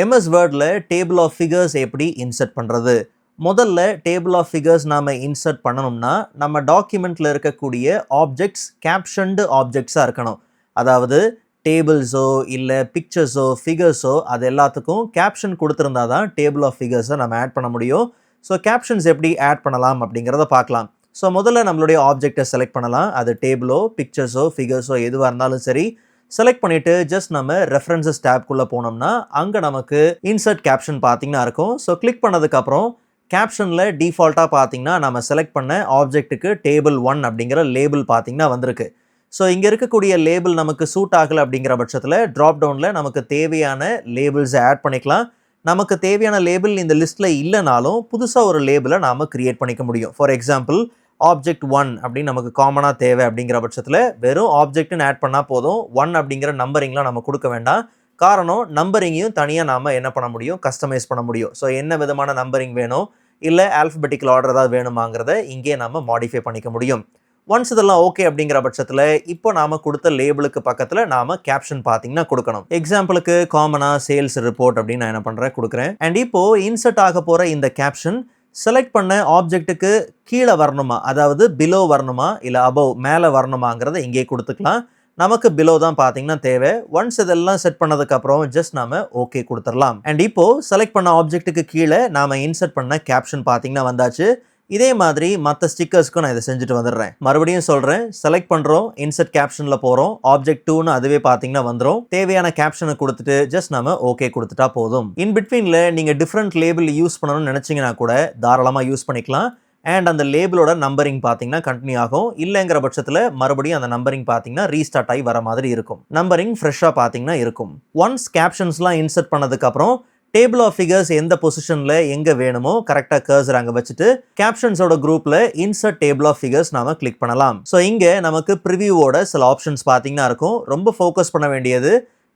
MS வேர்டில் table of figures எப்படி insert பண்ணுறது? முதல்ல டேபிள் ஆஃப் ஃபிகர்ஸ் நாம் இன்சர்ட் பண்ணணும்னா நம்ம டாக்குமெண்ட்டில் இருக்கக்கூடிய ஆப்ஜெக்ட்ஸ் கேப்ஷன்டு ஆப்ஜெக்ட்ஸாக இருக்கணும். அதாவது டேபிள்ஸோ இல்லை பிக்சர்ஸோ ஃபிகர்ஸோ அது எல்லாத்துக்கும் கேப்ஷன் கொடுத்துருந்தா தான் டேபிள் ஆஃப் ஃபிகர்ஸை நம்ம ஆட் பண்ண முடியும். ஸோ கேப்ஷன்ஸ் எப்படி ஆட் பண்ணலாம் அப்படிங்கிறத பார்க்கலாம். ஸோ முதல்ல நம்மளுடைய ஆப்ஜெக்டை செலக்ட் பண்ணலாம். அது டேபிளோ பிக்சர்ஸோ ஃபிகர்ஸோ எதுவாக இருந்தாலும் சரி செலக்ட் பண்ணிவிட்டு ஜஸ்ட் நம்ம ரெஃபரன்சஸ் டேப்குள்ளே போனோம்னா அங்கே நமக்கு இன்சர்ட் கேப்ஷன் பார்த்தீங்கன்னா இருக்கும். ஸோ கிளிக் பண்ணதுக்கப்புறம் கேப்ஷனில் டிஃபால்ட்டாக பார்த்தீங்கன்னா நம்ம செலக்ட் பண்ண ஆப்ஜெக்ட்டுக்கு டேபிள் 1 அப்படிங்கிற லேபிள் பார்த்தீங்கன்னா வந்திருக்கு. ஸோ இங்கே இருக்கக்கூடிய லேபிள் நமக்கு சூட் ஆகலை அப்படிங்கிற பட்சத்தில் ட்ராப் டவுனில் நமக்கு தேவையான லேபிள்ஸை ஆட் பண்ணிக்கலாம். நமக்கு தேவையான லேபிள் இந்த லிஸ்ட்டில் இல்லைனாலும் புதுசாக ஒரு லேபிளை நாம் க்ரியேட் பண்ணிக்க முடியும். ஃபார் எக்ஸாம்பிள் ஆப்ஜெக்ட் 1 அப்படின்னு நமக்கு காமனாக தேவை அப்படிங்கிற பட்சத்தில் வெறும் ஆப்ஜெக்ட்னு ஆட் பண்ணால் போதும். 1 அப்படிங்கிற நம்பரிங்லாம் நம்ம கொடுக்க வேண்டாம். காரணம் நம்பரிங்கையும் தனியாக நாம் என்ன பண்ண முடியும், கஸ்டமைஸ் பண்ண முடியும். ஸோ என்ன விதமான நம்பரிங் வேணும் இல்லை ஆல்ஃபபெட்டிக்கல் ஆர்டர் ஏதாவது வேணுமாங்கிறத இங்கே நம்ம மாடிஃபை பண்ணிக்க முடியும். ஒன்ஸ் இதெல்லாம் ஓகே அப்படிங்கிற பட்சத்தில் இப்போ நாம் கொடுத்த லேபிளுக்கு பக்கத்தில் நாம் கேப்ஷன் பார்த்தீங்கன்னா கொடுக்கணும். எக்ஸாம்பிளுக்கு காமனாக சேல்ஸ் ரிப்போர்ட் அப்படின்னு நான் என்ன பண்ணுறேன் கொடுக்குறேன். அண்ட் இப்போது இன்சர்ட் ஆக போகிற இந்த கேப்ஷன் செலக்ட் பண்ண ஆப்ஜெக்ட்டுக்கு கீழே வரணுமா, அதாவது பிலோ வரணுமா இல்லை அபவ் மேலே வரணுமாங்கிறத இங்கே கொடுத்துக்கலாம். நமக்கு பிலோ தான் பார்த்தீங்கன்னா தேவை. ஒன்ஸ் இதெல்லாம் செட் பண்ணதுக்கப்புறம் ஜஸ்ட் நாம ஓகே கொடுத்துடலாம். அண்ட் இப்போது செலக்ட் பண்ண ஆப்ஜெக்ட்டுக்கு கீழே நாம் இன்சர்ட் பண்ண கேப்ஷன் பார்த்தீங்கன்னா வந்தாச்சு. இதே மாதிரி மற்ற ஸ்டிக்கர்ஸ்க்கும் நான் இதை செஞ்சுட்டு வந்துடுறேன். மறுபடியும் சொல்கிறேன், செலக்ட் பண்ணுறோம், இன்சர்ட் கேப்ஷனில் போகிறோம், ஆப்ஜெக்ட் 2ன்னு அதுவே பார்த்தீங்கன்னா வந்துடும். தேவையான கேப்ஷனை கொடுத்துட்டு ஜஸ்ட் நம்ம ஓகே கொடுத்துட்டா போதும். இன் பிட்வீனில் நீங்கள் டிஃப்ரெண்ட் லேபிள் யூஸ் பண்ணணும்னு நினச்சிங்கன்னா கூட தாராளமாக யூஸ் பண்ணிக்கலாம். அண்ட் அந்த லேபிளோட நம்பரிங் பார்த்தீங்கன்னா கண்டினியூ ஆகும். இல்லைங்கிற பட்சத்தில் மறுபடியும் அந்த நம்பரிங் பார்த்தீங்கன்னா ரீஸ்டார்ட் ஆகி வர மாதிரி இருக்கும். நம்பரிங் ஃப்ரெஷ்ஷாக பார்த்தீங்கன்னா இருக்கும். ஒன்ஸ் கேப்ஷன்ஸ்லாம் இன்சர்ட் பண்ணதுக்கப்புறம் டேபிள் ஆஃப் ஃபிகர்ஸ் எந்த பொசிஷனில் எங்கே வேணுமோ கரெக்டாக கர்சர் அங்கே வச்சுட்டு கேப்ஷன்ஸோட குரூப்பில் இன்சர்ட் டேபிள் ஆஃப் ஃபிகர்ஸ் நாம கிளிக் பண்ணலாம். ஸோ இங்கே நமக்கு ப்ரிவியூவோட சில ஆப்ஷன்ஸ் பார்த்தீங்கன்னா இருக்கும். ரொம்ப ஃபோக்கஸ் பண்ண வேண்டியது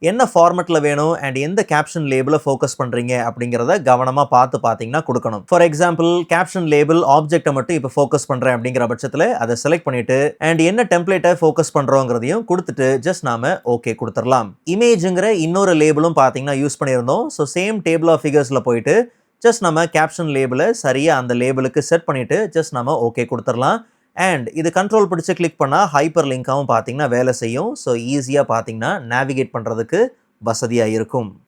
என்ன ஃபார்மெட்டில் வேணும் அண்ட் எந்த கேப்ஷன் லேபிளை ஃபோக்கஸ் பண்ணுறீங்க அப்படிங்கிறத கவனமாக பார்த்தீங்கன்னா கொடுக்கணும். ஃபார் எக்ஸாம்பிள் கேப்ஷன் லேபிள் ஆப்ஜெக்டை மட்டும் இப்போ ஃபோக்கஸ் பண்ணுறேன் அப்படிங்கிற பட்சத்தில் அதை செலக்ட் பண்ணிவிட்டு அண்ட் என்ன டெம்ப்ளேட்டை ஃபோக்கஸ் பண்ணுறோங்கிறதையும் கொடுத்துட்டு ஜஸ்ட் நாம ஓகே கொடுத்துடலாம். இமேஜுங்கிற இன்னொரு லேபிளும் பார்த்தீங்கன்னா யூஸ் பண்ணியிருந்தோம். ஸோ சேம் டேபிள் ஆஃப் ஃபிகர்ஸில் போயிட்டு ஜஸ்ட் நம்ம கேப்ஷன் லேபிளை சரியாக அந்த லேபிளுக்கு செட் பண்ணிவிட்டு ஜஸ்ட் நம்ம ஓகே கொடுத்துடலாம். அண்ட் இது கண்ட்ரோல் பிடிச்சி கிளிக் பண்ணால் ஹைப்பர் லிங்காகவும் பார்த்தீங்கன்னா வேலை செய்யும். ஸோ ஈஸியாக பார்த்தீங்கன்னா நேவிகேட் பண்ணுறதுக்கு வசதியாக இருக்கும்.